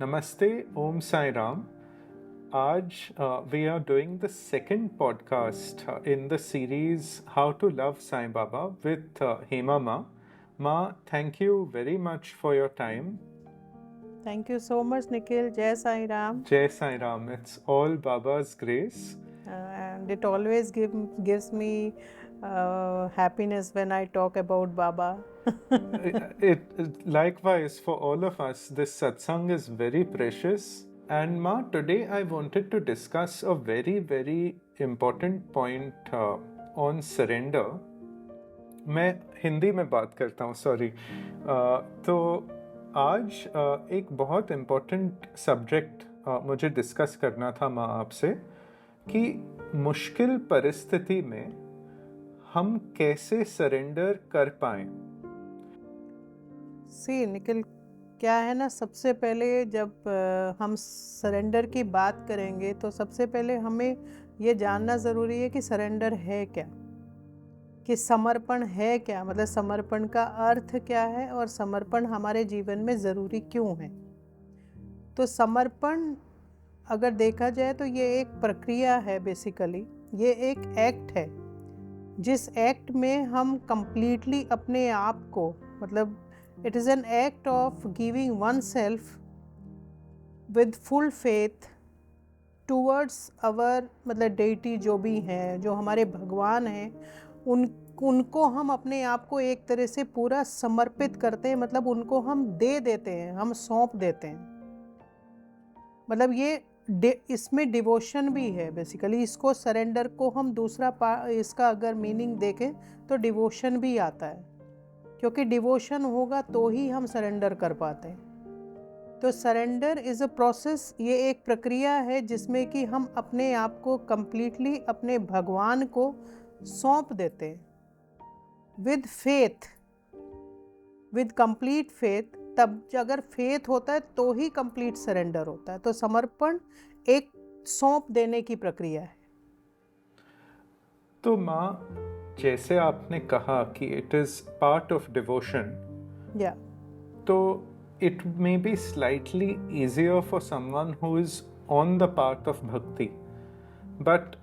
Namaste, Om Sai Ram. आज we are doing the second podcast in the series How to Love Sai Baba with Hema Ma. Ma, thank you very much for your time. Thank you so much, Nikhil. Jai Sai Ram. Jai Sai Ram. It's all Baba's grace. And it always gives me happiness when I talk about Baba. Likewise, for all of us, this satsang is very precious. And Ma, today I wanted to discuss a very, very important point on surrender. मैं हिंदी में बात करता हूँ, sorry. तो आज एक बहुत important subject मुझे डिस्कस करना था माँ आपसे कि मुश्किल परिस्थिति में हम कैसे सरेंडर कर पाएं. सी निखिल, क्या है ना, सबसे पहले जब हम सरेंडर की बात करेंगे तो सबसे पहले हमें ये जानना ज़रूरी है कि सरेंडर है क्या, कि समर्पण है क्या, मतलब समर्पण का अर्थ क्या है और समर्पण हमारे जीवन में ज़रूरी क्यों है. तो समर्पण अगर देखा जाए तो ये एक प्रक्रिया है, बेसिकली ये एक एक्ट है जिस एक्ट में हम कंप्लीटली अपने आप को, मतलब it is an act of giving one self with full faith towards our, मतलब डेटी जो भी हैं, जो हमारे भगवान हैं, उनको हम अपने आप को एक तरह से पूरा समर्पित करते हैं, मतलब उनको हम दे देते हैं, हम सौंप देते हैं. मतलब ये इसमें डिवोशन भी है बेसिकली. इसको सरेंडर को हम दूसरा इसका अगर मीनिंग देखें तो डिवोशन भी आता है, क्योंकि डिवोशन होगा तो ही हम सरेंडर कर पाते हैं. तो सरेंडर इज़ अ प्रोसेस, ये एक प्रक्रिया है जिसमें कि हम अपने आप को कंप्लीटली अपने भगवान को सौंप देते हैं with faith, with complete faith. तब अगर फेथ होता है तो ही कंप्लीट सरेंडर होता है. तो समर्पण एक सौंप देने की प्रक्रिया है. तो माँ, जैसे आपने कहा कि it is part of devotion, या तो it may be slightly easier for someone who is on the path of bhakti, but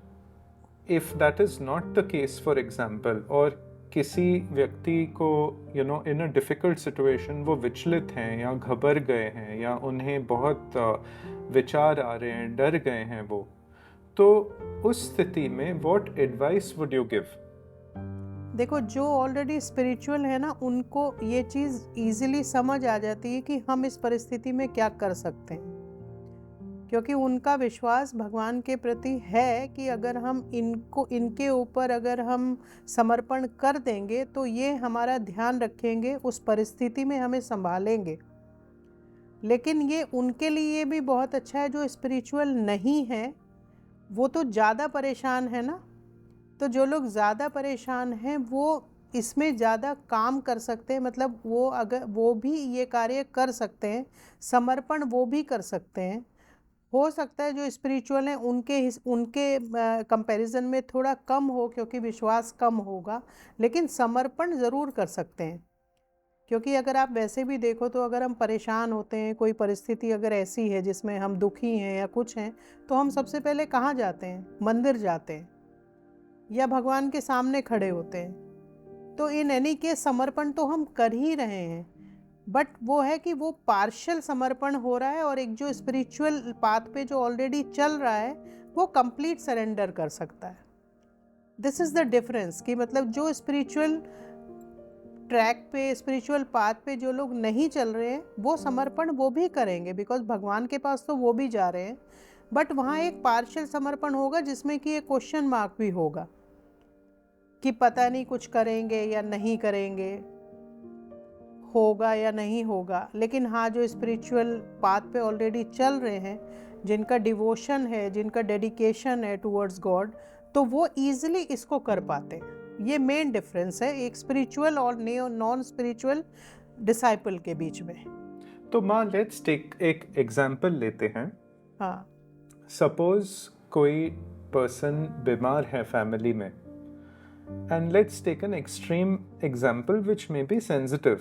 if that is not the case, for example, और किसी व्यक्ति को इन अ डिफ़िकल्ट सिचुएशन वो विचलित हैं या घबर गए हैं या उन्हें बहुत विचार आ रहे हैं, डर गए हैं वो, तो उस स्थिति में what advice would you give? देखो, जो ऑलरेडी स्पिरिचुअल है ना, उनको ये चीज़ इजीली समझ आ जाती है कि हम इस परिस्थिति में क्या कर सकते हैं, क्योंकि उनका विश्वास भगवान के प्रति है कि अगर हम इनके ऊपर अगर हम समर्पण कर देंगे तो ये हमारा ध्यान रखेंगे, उस परिस्थिति में हमें संभालेंगे. लेकिन ये उनके लिए भी बहुत अच्छा है जो स्पिरिचुअल नहीं है, वो तो ज़्यादा परेशान है ना. तो जो लोग ज़्यादा परेशान हैं वो इसमें ज़्यादा काम कर सकते हैं, मतलब वो भी ये कार्य कर सकते हैं, समर्पण वो भी कर सकते हैं. हो सकता है जो स्पिरिचुअल हैं उनके कंपैरिजन में थोड़ा कम हो, क्योंकि विश्वास कम होगा, लेकिन समर्पण ज़रूर कर सकते हैं. क्योंकि अगर आप वैसे भी देखो तो अगर हम परेशान होते हैं, कोई परिस्थिति अगर ऐसी है जिसमें हम दुखी हैं या कुछ हैं, तो हम सबसे पहले कहाँ जाते हैं? मंदिर जाते हैं या भगवान के सामने खड़े होते हैं. तो इन एनी केस समर्पण तो हम कर ही रहे हैं, बट वो है कि वो पार्शियल समर्पण हो रहा है, और एक जो स्पिरिचुअल पाथ पे जो ऑलरेडी चल रहा है वो कंप्लीट सरेंडर कर सकता है. दिस इज़ द डिफरेंस, कि मतलब जो स्पिरिचुअल ट्रैक पे, स्पिरिचुअल पाथ पे जो लोग नहीं चल रहे हैं वो समर्पण वो भी करेंगे, बिकॉज भगवान के पास तो वो भी जा रहे हैं, बट वहाँ एक पार्शियल समर्पण होगा जिसमें कि एक क्वेश्चन मार्क भी होगा कि पता नहीं कुछ करेंगे या नहीं करेंगे, होगा या नहीं होगा. लेकिन हाँ, जो स्पिरिचुअल पाथ पे ऑलरेडी चल रहे हैं, जिनका डिवोशन है, जिनका डेडिकेशन है टुवर्ड्स गॉड, तो वो ईजिली इसको कर पाते हैं. ये मेन डिफरेंस है एक स्पिरिचुअल और नॉन स्पिरिचुअल डिसाइपल के बीच में. तो माँ, लेट्स टेक एक एग्जाम्पल लेते हैं. हाँ, सपोज कोई पर्सन बीमार है फैमिली में, and let's take an extreme example which may be sensitive.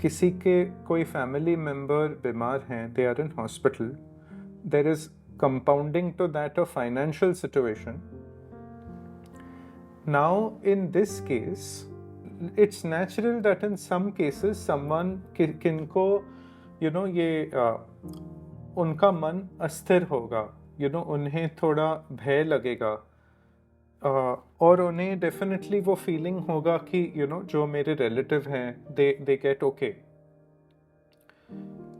किसी के कोई फैमिली मेम्बर बीमार हैं, they are in hospital, there is compounding to that a financial situation. Now in this case it's natural that in some cases someone किनको ये उनका मन अस्थिर होगा, उन्हें थोड़ा भय लगेगा, और उन्हें डेफिनेटली वो फीलिंग होगा कि जो मेरे रिलेटिव हैं दे गेट ओके.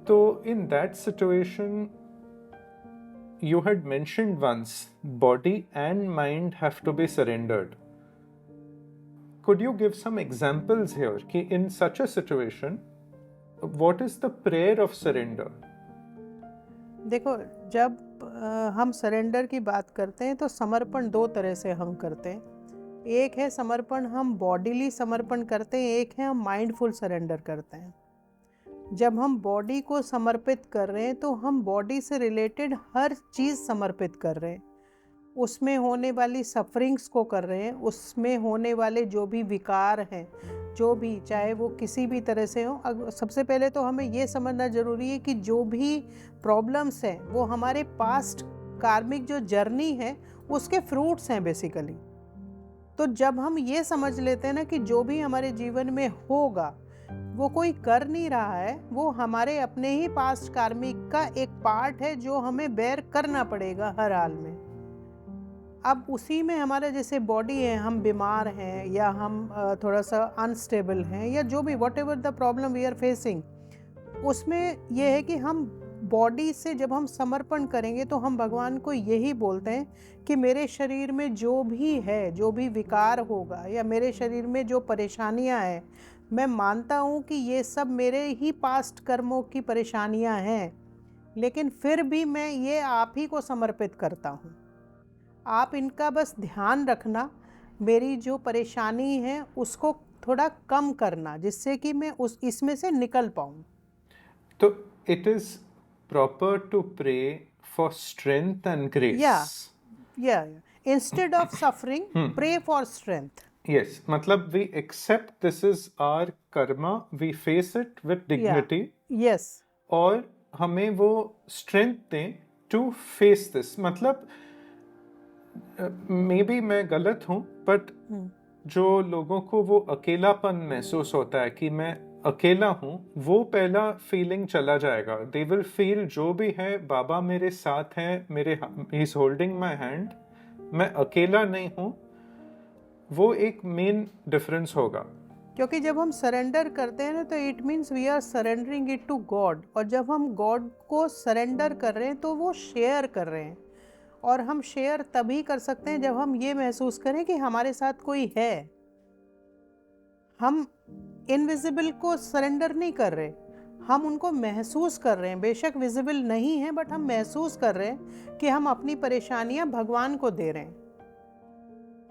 तो in that situation you had mentioned once, body and mind have to be surrendered. Could you give some examples here कि in such a situation what is the prayer of surrender? देखो, जब हम surrender की बात करते हैं तो समर्पण दो तरह से हम करते हैं. एक है समर्पण हम बॉडीली समर्पण करते हैं, एक है हम माइंडफुल सरेंडर करते हैं. जब हम बॉडी को समर्पित कर रहे हैं तो हम बॉडी से रिलेटेड हर चीज़ समर्पित कर रहे हैं. उसमें होने वाली सफरिंग्स को कर रहे हैं, उसमें होने वाले जो भी विकार हैं, जो भी चाहे वो किसी भी तरह से हो. सबसे पहले तो हमें ये समझना ज़रूरी है कि जो भी प्रॉब्लम्स हैं वो हमारे पास्ट कार्मिक जो जर्नी है उसके फ्रूट्स हैं बेसिकली. तो जब हम ये समझ लेते हैं ना कि जो भी हमारे जीवन में होगा वो कोई कर नहीं रहा है, वो हमारे अपने ही पास्ट कार्मिक का एक पार्ट है जो हमें बेयर करना पड़ेगा हर हाल में. अब उसी में हमारा जैसे बॉडी है, हम बीमार हैं या हम थोड़ा सा अनस्टेबल हैं या जो भी whatever the problem we are facing, उसमें यह है कि हम बॉडी से जब हम समर्पण करेंगे तो हम भगवान को यही बोलते हैं कि मेरे शरीर में जो भी है, जो भी विकार होगा या मेरे शरीर में जो परेशानियां हैं, मैं मानता हूँ कि ये सब मेरे ही पास्ट कर्मों की परेशानियाँ हैं, लेकिन फिर भी मैं ये आप ही को समर्पित करता हूँ. आप इनका बस ध्यान रखना, मेरी जो परेशानी है उसको थोड़ा कम करना जिससे कि मैं इसमें से निकल पाऊँ. तो it is proper to pray for strength and grace. Yeah. Instead of suffering, pray for strength. Yes, मतलब we accept this is our karma, we face it with dignity. Yes. और हमें वो strength दें to face this. मतलब maybe मैं गलत हूँ, but जो लोगों को वो अकेलापन महसूस होता है कि मैं अकेला हूँ, वो पहला फीलिंग चला जाएगा. दे विल फील जो भी है बाबा मेरे साथ हैं, he is holding my hand, मैं अकेला नहीं हूँ. वो एक मेन डिफरेंस होगा. क्योंकि जब हम सरेंडर करते हैं ना तो it means we are surrendering it to God. और जब हम गॉड को सरेंडर कर रहे हैं तो वो शेयर कर रहे हैं. और हम शेयर तभी कर सकते हैं जब हम ये महसूस करें कि हमारे साथ कोई है. हम इनविजिबल को सरेंडर नहीं कर रहे, हम उनको महसूस कर रहे हैं. बेशक विजिबल नहीं है, बट हम महसूस कर रहे हैं कि हम अपनी परेशानियां भगवान को दे रहे हैं.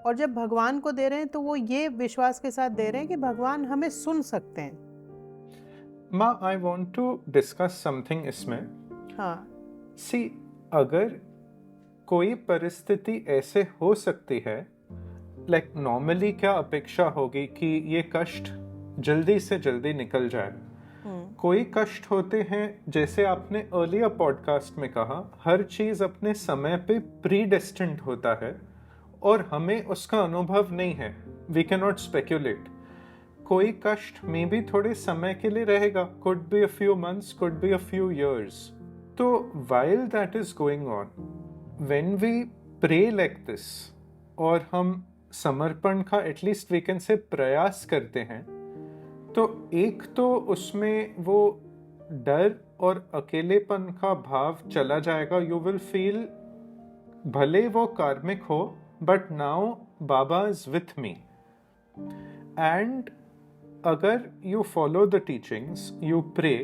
और जब भगवान को दे रहे हैं तो वो ये विश्वास के साथ दे रहे हैं कि भगवान हमें सुन सकते हैं. माँ, I want to discuss something इसमें. हाँ, सी, अगर कोई परिस्थिति ऐसे हो सकती है, लाइक नॉर्मली क्या अपेक्षा होगी कि ये कष्ट जल्दी से जल्दी निकल जाए. कोई कष्ट होते हैं, जैसे आपने अर्लियर पॉडकास्ट में कहा, हर चीज अपने समय पे प्रीडेस्टिन्ड होता है और हमें उसका अनुभव नहीं है. We can not speculate. कोई कष्ट में भी थोड़े समय के लिए रहेगा, could be a few months, could be a few years. तो while that is going on, when we pray like this और हम समर्पण का एटलीस्ट वी कैन से प्रयास करते हैं, तो एक तो उसमें वो डर और अकेलेपन का भाव चला जाएगा. यू विल फील भले वो कार्मिक हो, but now Baba is with me. And अगर you follow the teachings, you pray,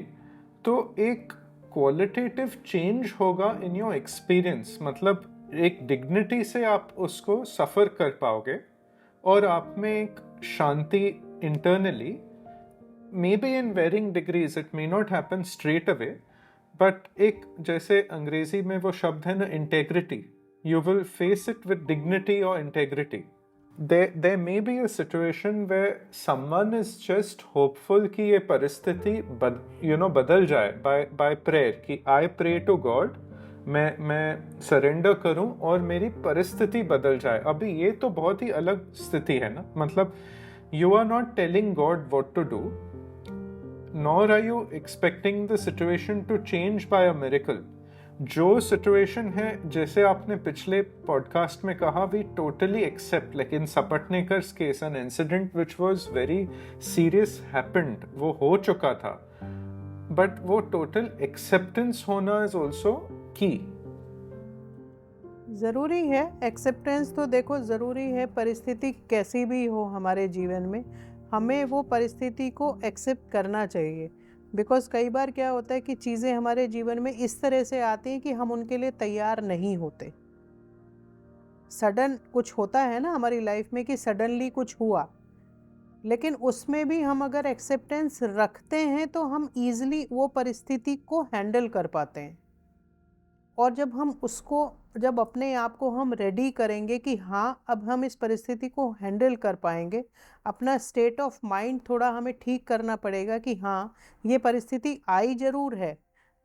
तो एक क्वालिटेटिव चेंज होगा इन योर एक्सपीरियंस. मतलब एक डिग्निटी से आप उसको सफ़र कर पाओगे और आप में एक शांति internally, may be in varying degrees, it may not happen straight away, but एक जैसे अंग्रेजी में वो शब्द है ना, integrity, you will face it with dignity और integrity. there may be a situation where someone is just hopeful कि ये परिस्थिति बदल जाए by prayer, कि I pray to God, मैं सरेंडर करूं और मेरी परिस्थिति बदल जाए. अभी ये तो बहुत ही अलग स्थिति है ना. मतलब you are not telling God what to do, nor are you expecting the situation to change by a miracle. जो सिचुएशन है, जैसे आपने पिछले पॉडकास्ट में कहा, we totally accept. Like in Sapatnekar's case, an incident which was very serious happened, वो हो चुका था, बट वो टोटल एक्सेप्टेंस होना इज ऑल्सो की. ज़रूरी है एक्सेप्टेंस. तो देखो ज़रूरी है, परिस्थिति कैसी भी हो हमारे जीवन में, हमें वो परिस्थिति को एक्सेप्ट करना चाहिए. बिकॉज़ कई बार क्या होता है कि चीज़ें हमारे जीवन में इस तरह से आती हैं कि हम उनके लिए तैयार नहीं होते. सडन कुछ होता है ना हमारी लाइफ में कि सडनली कुछ हुआ, लेकिन उसमें भी हम अगर एक्सेप्टेंस रखते हैं तो हम ईज़िली वो परिस्थिति को हैंडल कर पाते हैं. और जब अपने आप को हम रेडी करेंगे कि हाँ अब हम इस परिस्थिति को हैंडल कर पाएंगे, अपना स्टेट ऑफ माइंड थोड़ा हमें ठीक करना पड़ेगा कि हाँ ये परिस्थिति आई ज़रूर है,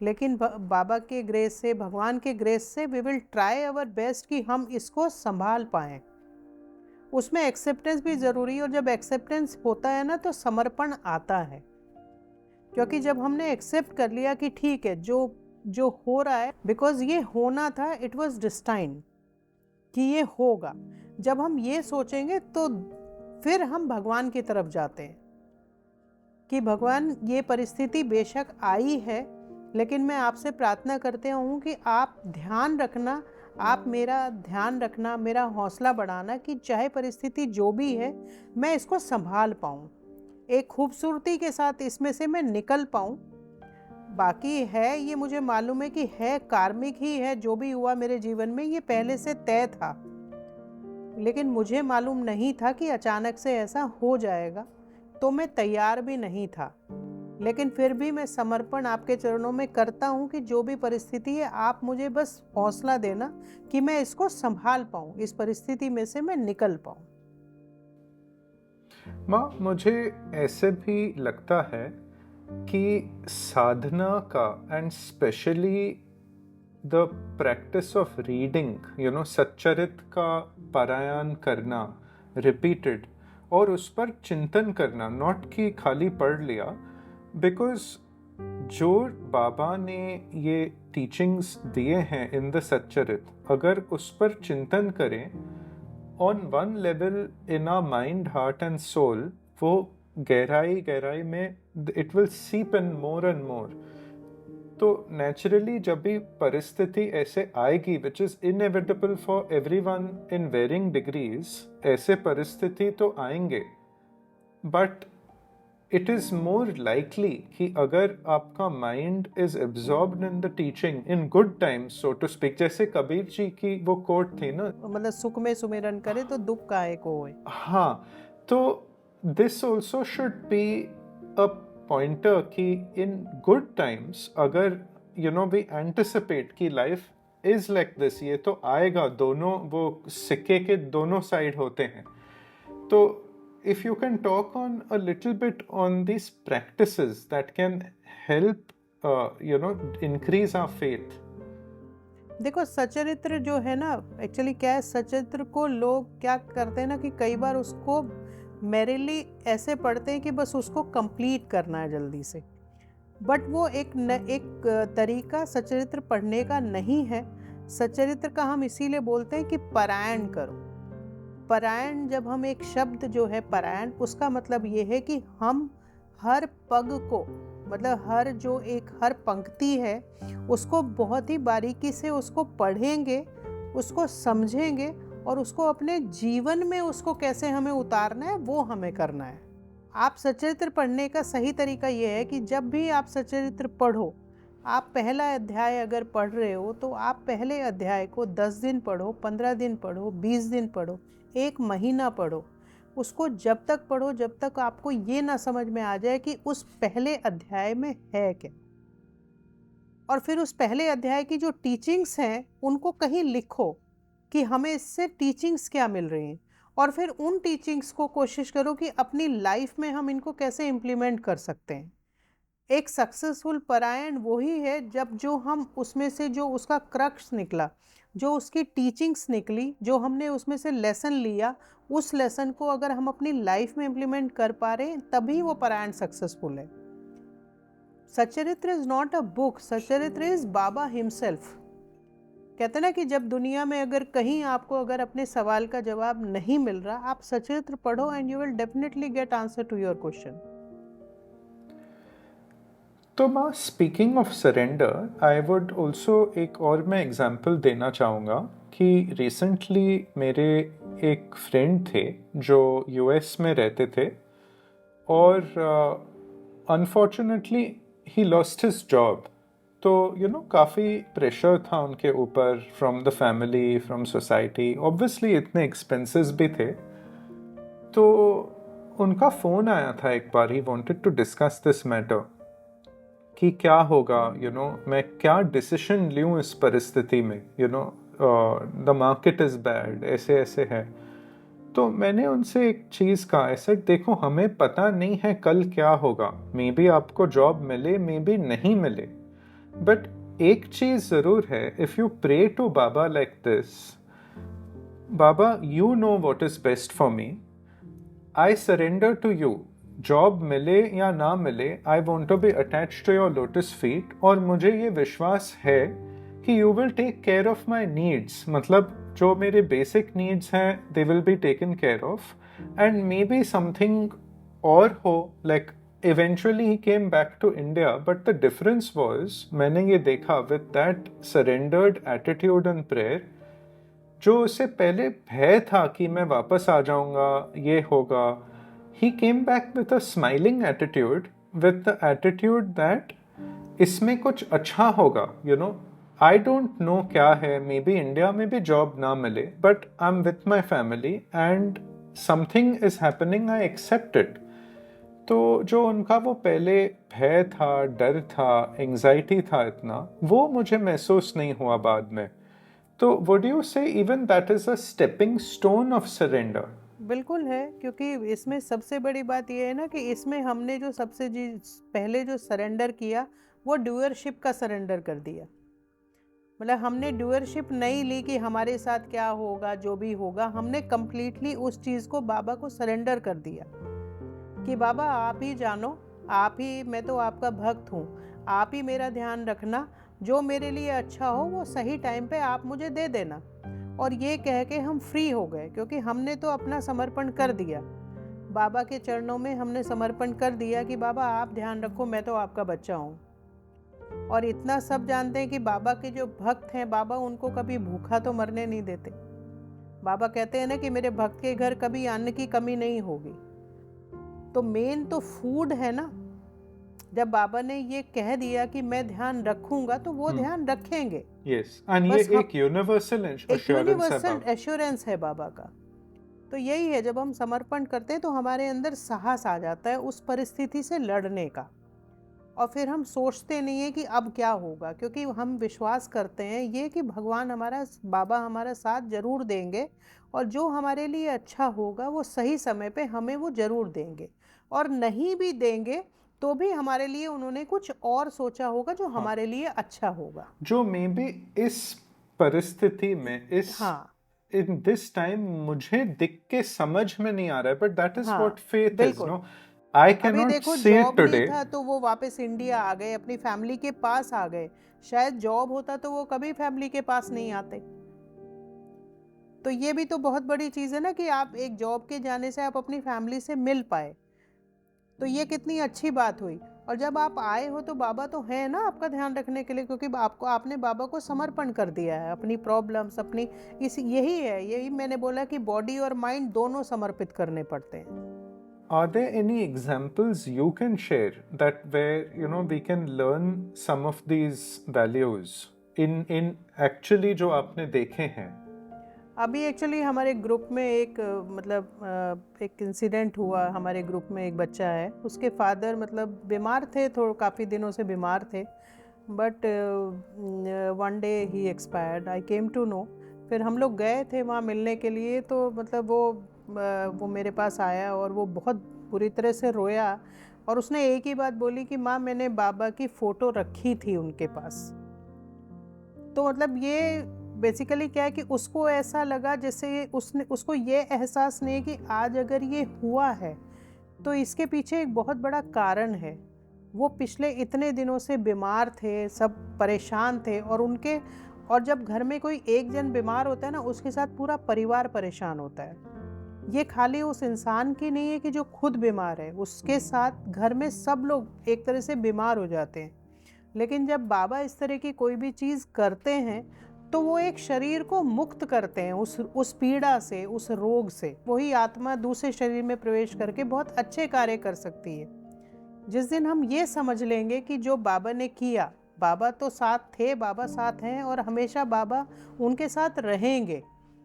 लेकिन बाबा के ग्रेस से, भगवान के ग्रेस से we will try our best कि हम इसको संभाल पाएँ. उसमें एक्सेप्टेंस भी ज़रूरी है. और जब एक्सेप्टेंस होता है ना तो समर्पण आता है, क्योंकि जब हमने एक्सेप्ट कर लिया कि ठीक है जो हो रहा है, बिकॉज ये होना था, इट वॉज डिस्टाइन्ड कि ये होगा. जब हम ये सोचेंगे तो फिर हम भगवान की तरफ जाते हैं कि भगवान ये परिस्थिति बेशक आई है, लेकिन मैं आपसे प्रार्थना करते हूँ कि आप ध्यान रखना, आप मेरा ध्यान रखना, मेरा हौसला बढ़ाना कि चाहे परिस्थिति जो भी है मैं इसको संभाल पाऊँ, एक खूबसूरती के साथ इसमें से मैं निकल पाऊँ. बाकी है ये मुझे मालूम है कि है कार्मिक ही है, जो भी हुआ मेरे जीवन में ये पहले से तय था, लेकिन मुझे मालूम नहीं था कि अचानक से ऐसा हो जाएगा. तो मैं तैयार भी नहीं था, लेकिन फिर भी मैं समर्पण आपके चरणों में करता हूँ कि जो भी परिस्थिति है आप मुझे बस हौसला देना कि मैं इसको संभाल पाऊँ, इस परिस्थिति में से मैं निकल पाऊँ. माँ, मुझे ऐसे भी लगता है कि साधना का, and specially the practice of reading, सच्चरित का पारायण करना रिपीटेड, और उस पर चिंतन करना, नॉट कि खाली पढ़ लिया. बिकॉज जो बाबा ने ये टीचिंग्स दिए हैं इन द सच्चरित, अगर उस पर चिंतन करें on one level in our mind, heart and soul, वो गहराई में इट विल सीप इन मोर एंड मोर. तो नेचुरली जब भी परिस्थिति ऐसे आएगी, which is inevitable for everyone in varying degrees, ऐसे परिस्थिति तो आएंगे, but it is more likely कि अगर आपका mind is absorbed in the teaching in good times, so to speak, जैसे कबीर जी की वो कोट थी ना, मतलब सुख में सुमिरन करे तो दुख काहे को होए. हाँ, तो this also should be a pointer कि in good times, अगर we anticipate कि life is like this, ये तो आएगा, दोनों वो सिक्के के दोनों साइड होते हैं. तो if you can talk on a little bit on these practices that can help increase our faith. देखो सचरित्र जो है ना, एक्चुअली क्या है, सचरित्र को लोग क्या करते हैं ना कि कई बार उसको मेरेली ऐसे पढ़ते हैं कि बस उसको कंप्लीट करना है जल्दी से, बट वो एक तरीका सचरित्र पढ़ने का नहीं है. सचरित्र का हम इसीलिए बोलते हैं कि पारायण करो. पारायण, जब हम एक शब्द जो है पारायण, उसका मतलब ये है कि हम हर पग को, मतलब हर पंक्ति है उसको बहुत ही बारीकी से उसको पढ़ेंगे, उसको समझेंगे, और उसको अपने जीवन में उसको कैसे हमें उतारना है वो हमें करना है. आप सचरित्र पढ़ने का सही तरीका ये है कि जब भी आप सचरित्र पढ़ो, आप पहला अध्याय अगर पढ़ रहे हो तो आप पहले अध्याय को 10 दिन पढ़ो, 15 दिन पढ़ो, 20 दिन पढ़ो, 1 महीना पढ़ो. उसको जब तक पढ़ो जब तक आपको ये ना समझ में आ जाए कि उस पहले अध्याय में है क्या, और फिर उस पहले अध्याय की जो टीचिंग्स हैं उनको कहीं लिखो कि हमें इससे टीचिंग्स क्या मिल रही हैं, और फिर उन टीचिंग्स को कोशिश करो कि अपनी लाइफ में हम इनको कैसे इम्प्लीमेंट कर सकते हैं। एक सक्सेसफुल परायण वही है जब जो हम उसमें से जो उसका क्रक्स निकला, जो उसकी टीचिंग्स निकली, जो हमने उसमें से लेसन लिया, उस लेसन को अगर हम अपनी लाइफ में इम्प्लीमेंट कर पा रहे हैं तभी वो परायण सक्सेसफुल है। सच्चरित्र इज नॉट अ बुक, सच्चरित्र इज बाबा हिमसेल्फ। कहते हैं ना कि जब दुनिया में अगर कहीं आपको अगर अपने सवाल का जवाब नहीं मिल रहा, आप सच्चरित्र पढ़ो and you will definitely get answer to your question. तो माँ, speaking of surrender, I would also एक और मैं एग्जांपल देना चाहूँगा कि रिसेंटली मेरे एक फ्रेंड थे जो यूएस में रहते थे और unfortunately he lost his job. तो काफ़ी प्रेशर था उनके ऊपर from the family, from society, obviously इतने एक्सपेंसेस भी थे। तो उनका फ़ोन आया था एक बार, he wanted to discuss this matter कि क्या होगा, मैं क्या डिसीजन लूँ इस परिस्थिति में, द मार्केट इज़ बैड, ऐसे ऐसे है। तो मैंने उनसे एक चीज़ कहा, ऐसे देखो हमें पता नहीं है कल क्या होगा, मे बी आपको जॉब मिले, मे बी नहीं मिले, बट एक चीज़ ज़रूर है, if you pray to Baba like this, Baba you know what is best for me, I surrender to you, job मिले या ना मिले, I want to be attach to your lotus feet, और मुझे ये विश्वास है कि you will take care of my needs, मतलब जो मेरे बेसिक नीड्स हैं they will be taken care of, and maybe something और हो, like eventually he came back to India, but the difference was, मैंने ये देखा with that surrendered attitude and prayer, जो उससे पहले भय था कि मैं वापस आ जाऊंगा, ये होगा, he came back with a smiling attitude, with the attitude that इसमें कुछ अच्छा होगा, I don't know क्या है, मे बी इंडिया में भी जॉब ना मिले, but I am with my family and something is happening, I accept it. तो जो उनका वो पहले भय था, डर था, एंजाइटी था इतना, वो मुझे महसूस नहीं हुआ बाद में। तो वुड यू से even that is a stepping stone of surrender? बिल्कुल है, क्योंकि इसमें सबसे बड़ी बात यह है ना कि इसमें हमने जो सबसे पहले जो सरेंडर किया वो डूअरशिप का सरेंडर कर दिया। मतलब हमने डूअरशिप नहीं ली कि हमारे साथ क्या होगा, जो भी होगा, हमने कंप्लीटली उस चीज़ को बाबा को सरेंडर कर दिया कि बाबा आप ही जानो, आप ही, मैं तो आपका भक्त हूँ, आप ही मेरा ध्यान रखना, जो मेरे लिए अच्छा हो वो सही टाइम पे आप मुझे दे देना। और ये कह के हम फ्री हो गए, क्योंकि हमने तो अपना समर्पण कर दिया, बाबा के चरणों में हमने समर्पण कर दिया कि बाबा आप ध्यान रखो, मैं तो आपका बच्चा हूँ। और इतना सब जानते हैं कि बाबा के जो भक्त हैं, बाबा उनको कभी भूखा तो मरने नहीं देते। बाबा कहते हैं ना कि मेरे भक्त के घर कभी अन्न की कमी नहीं होगी। तो मेन तो फूड है ना। जब बाबा ने ये कह दिया कि मैं ध्यान रखूंगा, तो वो ध्यान रखेंगे। यस, एंड ये एक यूनिवर्सल एश्योरेंस है बाबा का। तो यही है, जब हम समर्पण करते हैं तो हमारे अंदर साहस आ जाता है उस परिस्थिति से लड़ने का, और फिर हम सोचते नहीं है कि अब क्या होगा, क्योंकि हम विश्वास करते हैं ये कि भगवान हमारा, बाबा हमारा साथ जरूर देंगे, और जो हमारे लिए अच्छा होगा वो सही समय पे हमें वो जरूर देंगे, और नहीं भी देंगे तो भी हमारे लिए उन्होंने कुछ और सोचा होगा जो हमारे लिए अच्छा होगा, जो मे बी इस परिस्थिति में, इस इन दिस टाइम मुझे दिख के समझ में नहीं आ रहा है, but that is what faith is, no? I cannot देखो, say जॉब today. नहीं था तो वो वापस इंडिया आ गए, अपनी फैमिली के पास आ गए। शायद जॉब होता तो वो कभी फैमिली के पास नहीं आते। तो ये भी तो बहुत बड़ी चीज़ है ना कि आप एक जॉब के जाने से आप अपनी फैमिली से मिल पाए, तो ये कितनी अच्छी बात हुई। और जब आप आए हो तो बाबा तो है ना आपका ध्यान रखने के लिए, क्योंकि आपने बाबा को समर्पण कर दिया है अपनी प्रॉब्लम्स, अपनी यही मैंने बोला कि बॉडी और माइंड दोनों समर्पित करने पड़ते हैं। Are there any examples you can share that where we can learn some of these values in actually जो आपने देखे हैं? अभी एक्चुअली हमारे ग्रुप में एक एक इंसिडेंट हुआ। हमारे ग्रुप में एक बच्चा है, उसके फादर मतलब बीमार थे, काफ़ी दिनों से बीमार थे, but one day he expired, I came to know. फिर हम लोग गए थे वहाँ मिलने के लिए, तो मतलब वो वो मेरे पास आया और वो बहुत बुरी तरह से रोया और उसने एक ही बात बोली कि माँ मैंने बाबा की फ़ोटो रखी थी उनके पास। तो मतलब ये बेसिकली क्या है कि उसको ऐसा लगा जैसे उसको ये एहसास नहीं कि आज अगर ये हुआ है तो इसके पीछे एक बहुत बड़ा कारण है। वो पिछले इतने दिनों से बीमार थे, सब परेशान थे और जब घर में कोई एक जन बीमार होता है ना, उसके साथ पूरा परिवार परेशान होता है। ये खाली उस इंसान की नहीं है कि जो खुद बीमार है, उसके साथ घर में सब लोग एक तरह से बीमार हो जाते हैं। लेकिन जब बाबा इस तरह की कोई भी चीज़ करते हैं तो वो एक शरीर को मुक्त करते हैं उस पीड़ा से, उस रोग से। वही आत्मा दूसरे शरीर में प्रवेश करके बहुत अच्छे कार्य कर सकती है। जिस दिन हम ये समझ लेंगे कि जो बाबा ने किया, बाबा तो साथ थे, बाबा साथ हैं और हमेशा बाबा उनके साथ रहेंगे।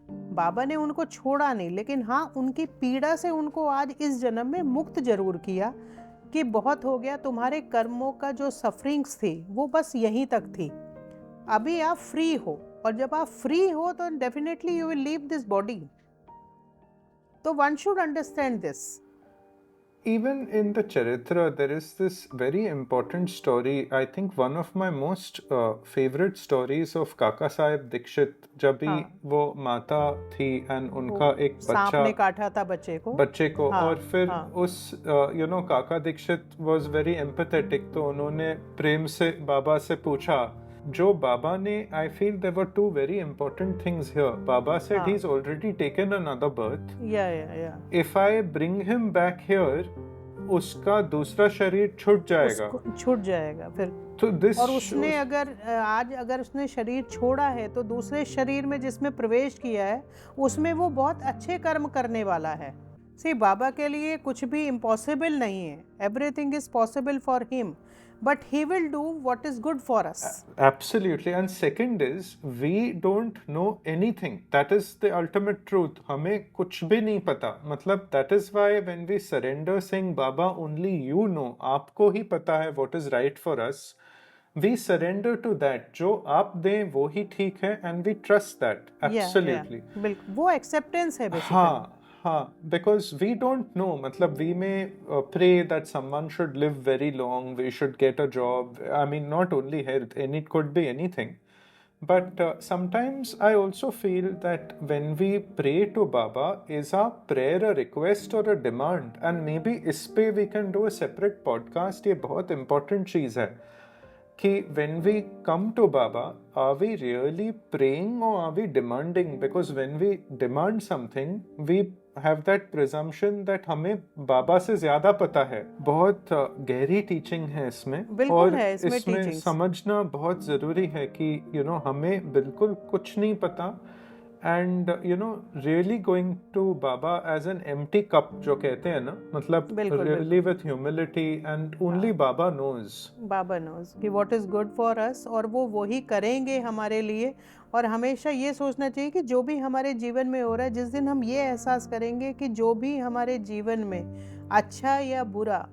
बाबा ने उनको छोड़ा नहीं, लेकिन हाँ उनकी पीड़ा से उनको आज इस जन्म में मुक्त जरूर किया कि बहुत हो गया, तुम्हारे कर्मों का जो सफरिंग्स थी वो बस यहीं तक थी, अभी आप फ्री हो। और जब आप फ्री हो तो definitely you will leave this body. तो one should understand this. Even in the Charitra, there is this very important story. I think one of my most favorite stories of Kaka Sahib Dikshit. जब भी वो माता थी and उनका एक सांप ने काटा था बच्चे को और फिर उस काका दीक्षित was very empathetic, तो उन्होंने प्रेम से बाबा से पूछा, जो बाबा ने, I feel there were two very important things here. Baba said he's already taken another birth. Yeah. If I bring him back here, उसका दूसरा शरीर छूट जाएगा फिर। तो और उसने अगर उसने शरीर छोड़ा है तो दूसरे शरीर में जिसमें प्रवेश किया है उसमें वो बहुत अच्छे कर्म करने वाला है। बाबा के लिए कुछ भी इम्पॉसिबल नहीं है। Everything is possible for him, but he will do what is good for us. Absolutely. And second is, we don't know anything. That is the ultimate truth. हमें कुछ भी नहीं पता। मतलब that is why when we surrender saying Baba only you know, आपको ही पता है what is right for us, we surrender to that. जो आप दें वो ही ठीक है and we trust that. Absolutely. बिल्कुल, वो acceptance है basically. Because we don't know. मतलब we may pray that someone should live very long, we should get a job. I mean, not only health, and it could be anything. But sometimes I also feel that when we pray to Baba, is our prayer a request or a demand? And maybe इस पे we can do a separate podcast. ये बहुत important चीज़ है कि when we come to Baba, are we really praying or are we demanding? Because when we demand something, we have that presumption that हमें बाबा से ज़्यादा पता है। बहुत गहरी टीचिंग है इसमें, और इसमें समझना बहुत ज़रूरी है कि हमें बिल्कुल कुछ नहीं पता, and really going to Baba as an empty cup जो कहते हैं ना, मतलब really with humility, and only Baba knows कि what is good for us, और वो वही करेंगे हमारे लिए। और हमेशा ये सोचना चाहिए कि जो भी हमारे जीवन में हो रहा है, जिस दिन हम ये एहसास करेंगे कि जो भी हमारे जीवन में अच्छा या बुरा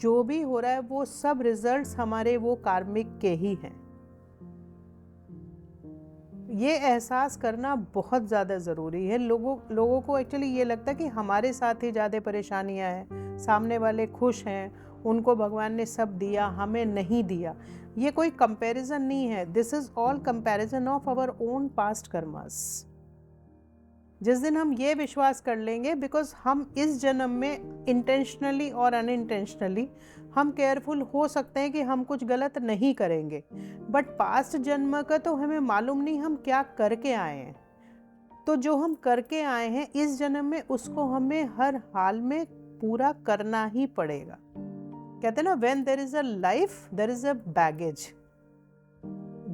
जो भी हो रहा है वो सब रिजल्ट्स हमारे वो कार्मिक के ही हैं, ये एहसास करना बहुत ज़्यादा ज़रूरी है। लोगों को एक्चुअली ये लगता है कि हमारे साथ ही ज़्यादा परेशानियां हैं, सामने वाले खुश हैं, उनको भगवान ने सब दिया, हमें नहीं दिया। ये कोई कंपैरिजन नहीं है। This is all comparison of our own past karmas. जिस दिन हम ये विश्वास कर लेंगे, बिकॉज हम इस जन्म में इंटेंशनली और अनइंटेंशनली हम केयरफुल हो सकते हैं कि हम कुछ गलत नहीं करेंगे, बट पास्ट जन्म का तो हमें मालूम नहीं हम क्या करके आए हैं। तो जो हम करके आए हैं इस जन्म में, उसको हमें हर हाल में पूरा करना ही पड़ेगा। कहते हैं ना, when there is a life there is a baggage.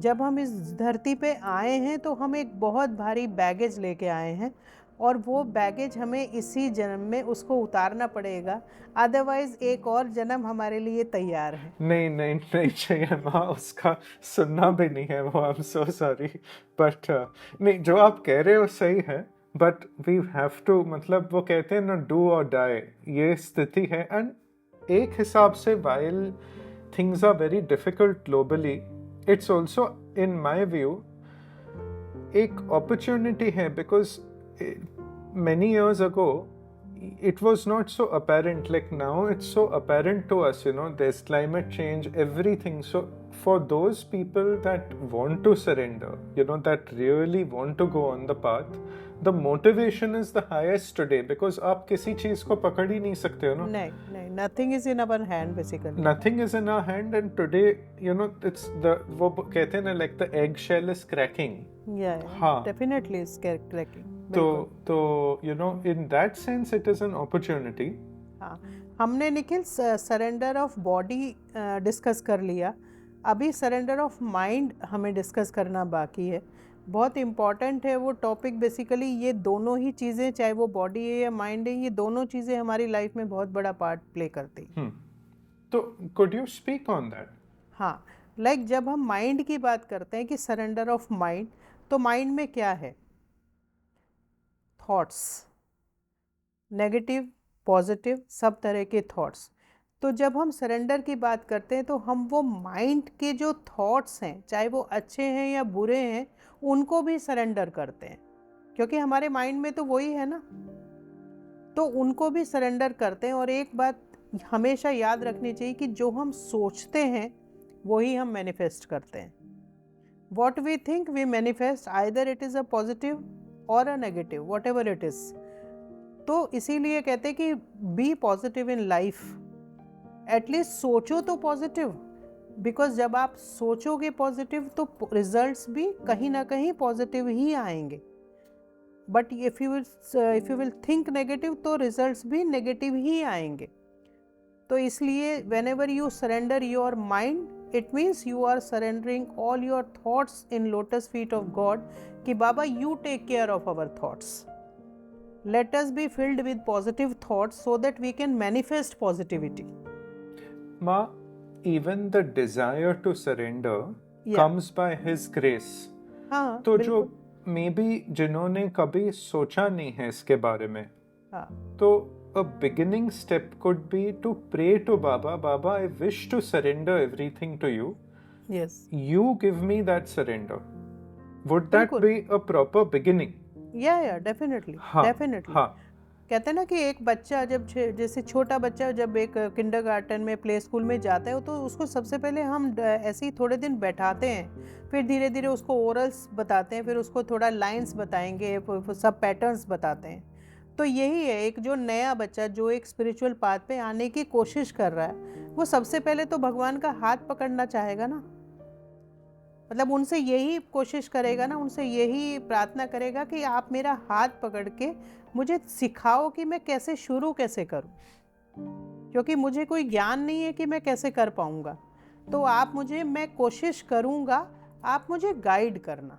जब हम इस धरती पे आए हैं तो हम एक बहुत भारी बैगेज लेके आए हैं, और वो बैगेज हमें इसी जन्म में उसको उतारना पड़ेगा, अदरवाइज एक और जन्म हमारे लिए तैयार है। नहीं चाहिए माँ, उसका सुनना भी नहीं है वो। I am so sorry, but नहीं, जो आप कह रहे हो सही है, बट वी हैव टू, मतलब वो कहते हैं ना, डू और डाई, ये स्थिति है। एंड एक हिसाब से while things are very difficult globally, it's also in my view एक opportunity है, because many years ago, it was not so apparent. Like now, it's so apparent to us, there's climate change, everything. So, for those people that want to surrender, that really want to go on the path, the motivation is the highest today because आप किसी चीज को पकड़ ही नहीं सकते हो ना. नहीं, nothing is in our hand basically. Nothing is in our hand, and today, it's वो कहते हैं ना, like the eggshell is cracking. Yeah, हाँ. definitely is cracking. तो in that sense it is an opportunity. हाँ, हमने Nikhil surrender of body discuss कर लिया. अभी सरेंडर ऑफ माइंड हमें डिस्कस करना बाकी है. बहुत इम्पॉर्टेंट है वो टॉपिक. बेसिकली ये दोनों ही चीज़ें, चाहे वो बॉडी है या माइंड है, ये दोनों चीज़ें हमारी लाइफ में बहुत बड़ा पार्ट प्ले करती हैं. तो could you speak on that? हाँ, लाइक जब हम माइंड की बात करते हैं कि सरेंडर ऑफ माइंड, तो माइंड में क्या है? थॉट्स, नेगेटिव, पॉजिटिव, सब तरह के थॉट्स. तो जब हम सरेंडर की बात करते हैं तो हम वो माइंड के जो थॉट्स हैं, चाहे वो अच्छे हैं या बुरे हैं, उनको भी सरेंडर करते हैं, क्योंकि हमारे माइंड में तो वही है ना. तो उनको भी सरेंडर करते हैं. और एक बात हमेशा याद रखनी चाहिए कि जो हम सोचते हैं वही हम मैनिफेस्ट करते हैं. What we think we manifest, either it is a positive or a negative, whatever it is. तो इसीलिए कहते हैं कि be positive in life. At least सोचो तो पॉजिटिव, बिकॉज जब आप सोचोगे पॉजिटिव तो रिजल्ट्स भी कहीं ना कहीं पॉजिटिव ही आएंगे. But if you will think negative तो रिजल्ट्स भी नेगेटिव ही आएंगे. तो इसलिए whenever you surrender your mind, it means you are surrendering all your thoughts in lotus feet of God कि Baba you take care of our thoughts. Let us be filled with positive thoughts so that we can manifest positivity. Ma, even the desire to surrender comes by His grace. हाँ, तो जो maybe जिन्होंने कभी सोचा नहीं है इसके बारे में, हाँ, तो a beginning step could be to pray to Baba. Baba, I wish to surrender everything to you. yes, You give me that surrender. Would that बिल्कुल. be a proper beginning? या डेफिनेटली, डेफिनेटली. कहते हैं ना कि एक बच्चा जब जैसे छोटा बच्चा जब एक किंडरगार्टन में, प्ले स्कूल में जाता है, तो उसको सबसे पहले हम ऐसे ही थोड़े दिन बैठाते हैं, फिर धीरे धीरे उसको ओरल्स बताते हैं, फिर उसको थोड़ा लाइंस बताएंगे, सब पैटर्न्स बताते हैं. तो यही है, एक जो नया बच्चा जो एक स्पिरिचुअल पाथ पे आने की कोशिश कर रहा है, वो सबसे पहले तो भगवान का हाथ पकड़ना चाहेगा ना. मतलब उनसे यही कोशिश करेगा ना, उनसे यही प्रार्थना करेगा कि आप मेरा हाथ पकड़ के मुझे सिखाओ कि मैं कैसे शुरू कैसे करूं, क्योंकि मुझे कोई ज्ञान नहीं है कि मैं कैसे कर पाऊंगा. तो आप मुझे, मैं कोशिश करूंगा, आप मुझे गाइड करना.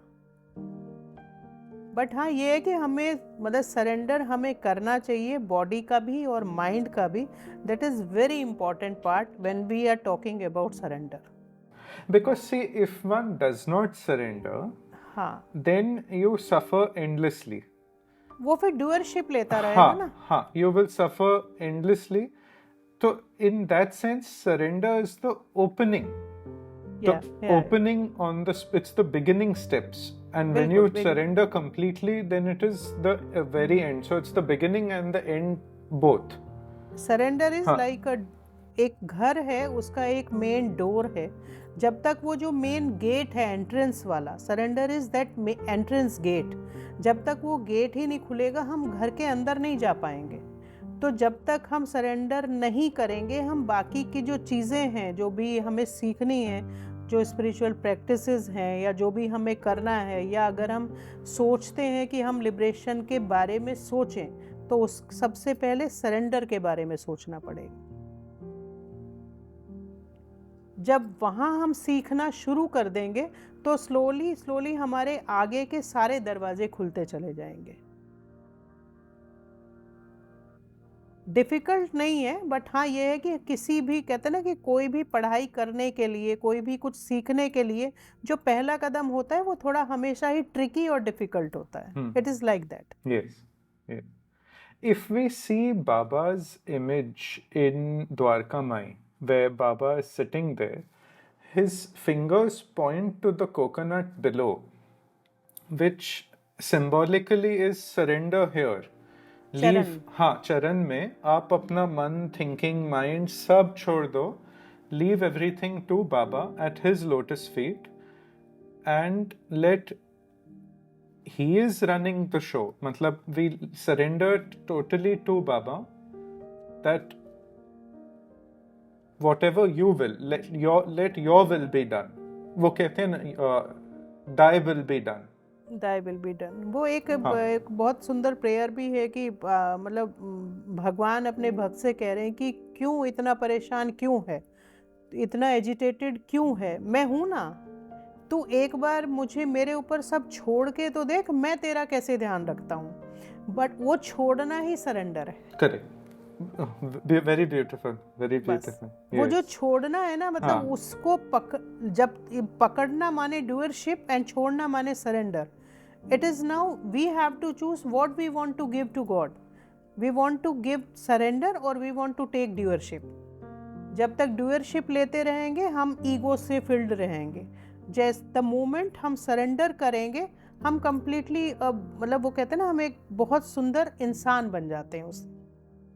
बट हाँ, ये है कि हमें मतलब सरेंडर हमें करना चाहिए, बॉडी का भी और माइंड का भी. That is very important part when we are talking about surrender. Because see, if one does not surrender, then you suffer endlessly. वो फिर डूअरशिप लेता रहेगा ना. हाँ, you will suffer endlessly. So in that sense, surrender is the opening. Opening on it's the beginning steps. And when you surrender completely, then it is the very end. So it's the beginning and the end both. Surrender is like एक घर है, उसका एक main door है. जब तक वो जो मेन गेट है एंट्रेंस वाला, surrender is that entrance gate, जब तक वो गेट ही नहीं खुलेगा हम घर के अंदर नहीं जा पाएंगे. तो जब तक हम सरेंडर नहीं करेंगे, हम बाकी की जो चीज़ें हैं, जो भी हमें सीखनी है, जो स्पिरिचुअल प्रैक्टिसेस हैं, या जो भी हमें करना है, या अगर हम सोचते हैं कि हम लिबरेशन के बारे में सोचें, तो उस सबसे पहले सरेंडर के बारे में सोचना पड़ेगा. जब वहाँ हम सीखना शुरू कर देंगे तो स्लोली स्लोली हमारे आगे के सारे दरवाजे खुलते चले जाएंगे. डिफ़िकल्ट नहीं है, बट हाँ ये है कि किसी भी, कहते हैं ना कि कोई भी पढ़ाई करने के लिए, कोई भी कुछ सीखने के लिए जो पहला कदम होता है वो थोड़ा हमेशा ही ट्रिकी और डिफ़िकल्ट होता है. It is like that. Yes. If we see Baba's image in Dwarka Mai, where Baba is sitting there, his fingers point to the coconut below, which symbolically is surrender here. Leave, हाँ, चरण में आप अपना मन, thinking, mind सब छोड़ दो. Leave everything to Baba at his lotus feet and let he is running the show. मतलब we surrender totally to Baba that whatever you will, let your will be done. वो कहते हैं ना, thy will be done. Thy will be done. वो एक बहुत सुंदर prayer भी है कि मतलब भगवान अपने भक्त से कह रहे हैं कि क्यों इतना परेशान क्यों है, इतना एजिटेटेड क्यों है, मैं हूं ना, तू एक बार मुझे मेरे ऊपर सब छोड़ के तो देख मैं तेरा कैसे ध्यान रखता हूँ. बट वो छोड़ना ही सरेंडर है. Correct. Very beautiful, very beautiful. वो जो छोड़ना है ना, मतलब उसको जब पकड़ना माने डूअरशिप एंड छोड़ना माने surrender. It is now we have to choose what we want to give to God. We want to give surrender और we want to take doership. जब तक डूअरशिप लेते रहेंगे हम ईगो से फिल्ड रहेंगे. जैसे द मोमेंट हम सरेंडर करेंगे हम कंप्लीटली मतलब वो कहते हैं ना, हम एक बहुत सुंदर इंसान बन जाते हैं उससे,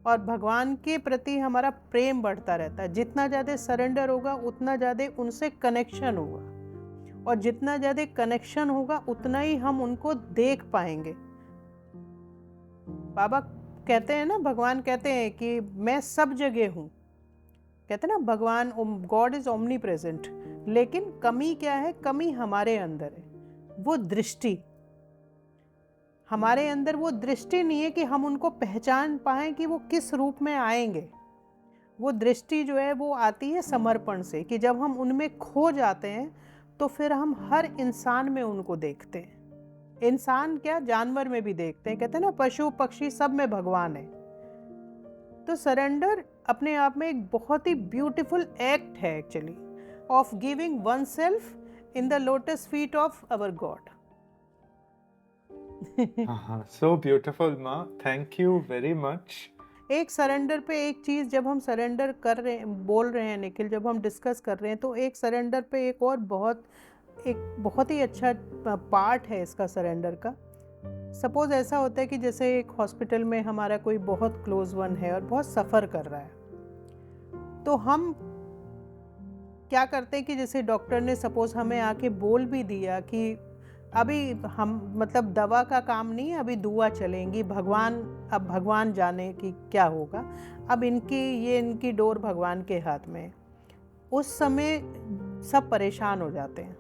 और भगवान के प्रति हमारा प्रेम बढ़ता रहता है. जितना ज़्यादा सरेंडर होगा उतना ज़्यादा उनसे कनेक्शन होगा, और जितना ज़्यादा कनेक्शन होगा उतना ही हम उनको देख पाएंगे. बाबा कहते हैं ना, भगवान कहते हैं कि मैं सब जगह हूँ. कहते हैं ना भगवान, गॉड इज ओमनी प्रेजेंट. लेकिन कमी क्या है? कमी हमारे अंदर है, वो दृष्टि. हमारे अंदर वो दृष्टि नहीं है कि हम उनको पहचान पाएं कि वो किस रूप में आएंगे. वो दृष्टि जो है वो आती है समर्पण से, कि जब हम उनमें खो जाते हैं तो फिर हम हर इंसान में उनको देखते हैं. इंसान क्या, जानवर में भी देखते हैं. कहते हैं ना पशु पक्षी सब में भगवान है. तो सरेंडर अपने आप में एक बहुत ही ब्यूटीफुल एक्ट है actually, of giving one self in the lotus feet of our God. So beautiful, Ma. Thank you very much. एक सरेंडर पे एक चीज़, जब हम सरेंडर कर रहे हैं, बोल रहे हैं निखिल, जब हम डिस्कस कर रहे हैं, तो एक सरेंडर पे एक और बहुत ही अच्छा पार्ट है इसका सरेंडर का. सपोज ऐसा होता है कि जैसे एक हॉस्पिटल में हमारा कोई बहुत क्लोज वन है और बहुत सफ़र कर रहा है, तो हम क्या करते हैं कि जैसे डॉक्टर ने सपोज हमें आके बोल भी दिया कि अभी हम मतलब दवा का काम नहीं है, अभी दुआ चलेंगी, अब भगवान जाने कि क्या होगा, अब इनकी डोर भगवान के हाथ में. उस समय सब परेशान हो जाते हैं,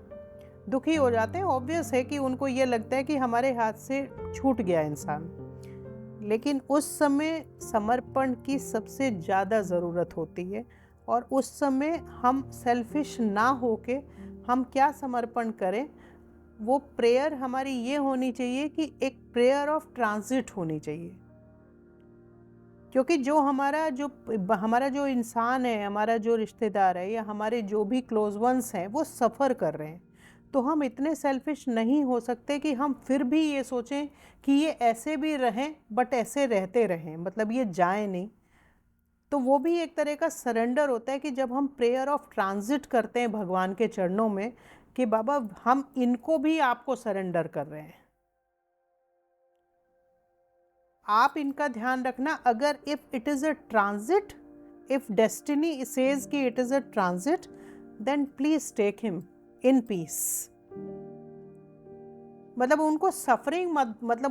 दुखी हो जाते हैं. ऑब्वियस है कि उनको ये लगता है कि हमारे हाथ से छूट गया इंसान. लेकिन उस समय समर्पण की सबसे ज़्यादा ज़रूरत होती है, और उस समय हम सेल्फिश ना होके हम क्या समर्पण करें. वो प्रेयर हमारी ये होनी चाहिए कि एक प्रेयर ऑफ ट्रांजिट होनी चाहिए. क्योंकि जो हमारा जो इंसान है, हमारा जो रिश्तेदार है, या हमारे जो भी क्लोज वंस हैं, वो सफ़र कर रहे हैं, तो हम इतने सेल्फिश नहीं हो सकते कि हम फिर भी ये सोचें कि ये ऐसे भी रहें बट ऐसे रहते रहें, मतलब ये जाए नहीं. तो वो भी एक तरह का सरेंडर होता है कि जब हम प्रेयर ऑफ ट्रांजिट करते हैं भगवान के चरणों में, कि बाबा हम इनको भी आपको सरेंडर कर रहे हैं, आप इनका ध्यान रखना. अगर if it is a transit, if destiny says कि it is a transit, then please take him in peace. मतलब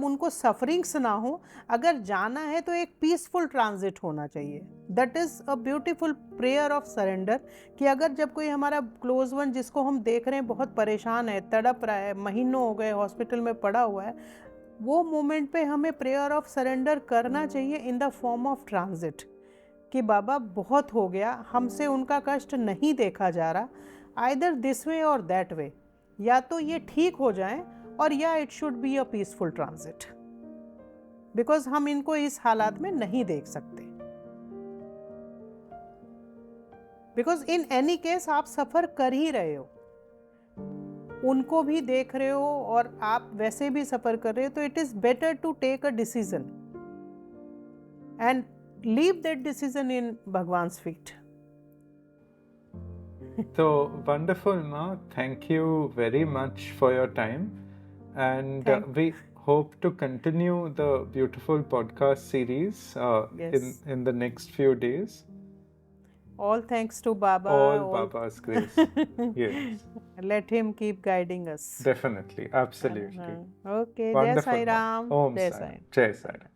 उनको सफरिंग्स ना हो. अगर जाना है तो एक पीसफुल ट्रांजिट होना चाहिए. That is a beautiful prayer of surrender. कि अगर जब कोई हमारा क्लोज वन जिसको हम देख रहे हैं बहुत परेशान है, तड़प रहा है, महीनों हो गए हॉस्पिटल में पड़ा हुआ है, वो मोमेंट पे हमें प्रेयर ऑफ सरेंडर करना चाहिए in the form of transit. कि बाबा बहुत हो गया, हमसे उनका कष्ट नहीं देखा जा रहा, आइदर दिस वे और दैट वे, या तो ये ठीक हो जाएं और या it should be a peaceful transit. Because हम इनको इस हालात में नहीं देख सकते. बिकॉज इन एनी केस आप सफ़र कर ही रहे हो, उनको भी देख रहे हो और आप वैसे भी सफ़र कर रहे हो. तो it is better to take a decision and leave that decision in Bhagwan's feet. So wonderful, Ma. Thank you very much for your time. And we hope to continue the beautiful podcast series Yes. in the next few days. All thanks to Baba. All Baba's grace. Yes. Let him keep guiding us. Definitely. Absolutely. Okay. Jai Wonderful. Sai Ram. Om Jai Sai Sai. Ram. Jai Sai Ram.